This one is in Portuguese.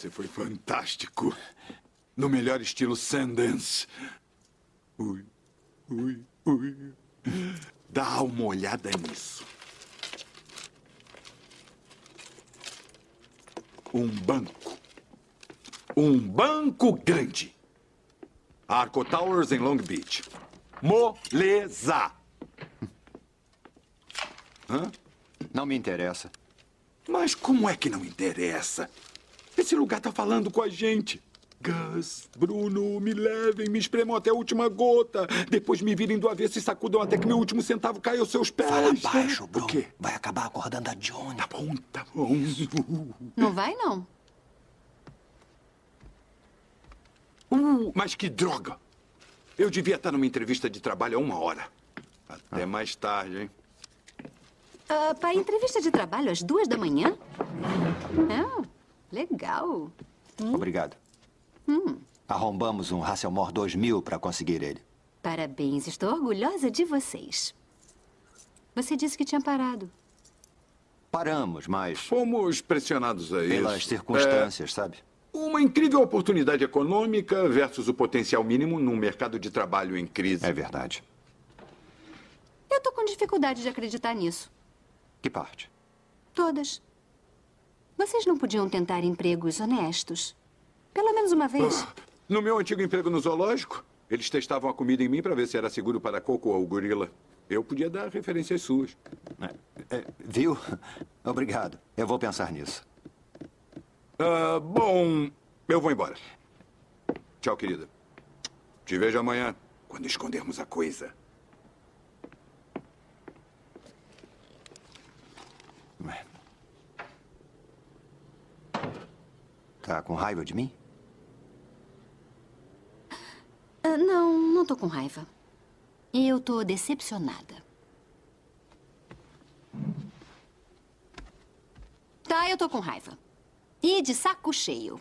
Você foi fantástico. No melhor estilo Sundance. Ui, ui, ui. Dá uma olhada nisso. Um banco. Um banco grande. Arco Towers em Long Beach. Moleza. Hã? Não me interessa. Mas como é que não interessa? Esse lugar tá falando com a gente. Gus, Bruno, me levem, me espremam até a última gota. Depois me virem do avesso e sacudam até que meu último centavo caia aos seus pés. Fala baixo, Bruno. O quê? Vai acabar acordando a Johnny. Tá bom, tá bom. Não vai, não. Mas que droga! Eu devia estar numa entrevista de trabalho há 1 hora. Até mais tarde, hein? Para entrevista de trabalho às 2 da manhã? Ah, legal. Obrigado. Arrombamos um Hasselmore 2000 para conseguir ele. Parabéns, estou orgulhosa de vocês. Você disse que tinha parado. Paramos, mas Fomos pressionados a isso. pelas circunstâncias, sabe? Uma incrível oportunidade econômica versus o potencial mínimo num mercado de trabalho em crise. É verdade. Eu tô com dificuldade de acreditar nisso. Que parte? Todas. Vocês não podiam tentar empregos honestos? Pelo menos uma vez. No meu antigo emprego no zoológico, eles testavam a comida em mim para ver se era seguro para Coco ou gorila. Eu podia dar referências suas. Viu? Obrigado. Eu vou pensar nisso. Bom, eu vou embora. Tchau, querida. Te vejo amanhã, quando escondermos a coisa. Tá com raiva de mim? Não tô com raiva. Eu tô decepcionada. Tá, eu tô com raiva. E de saco cheio.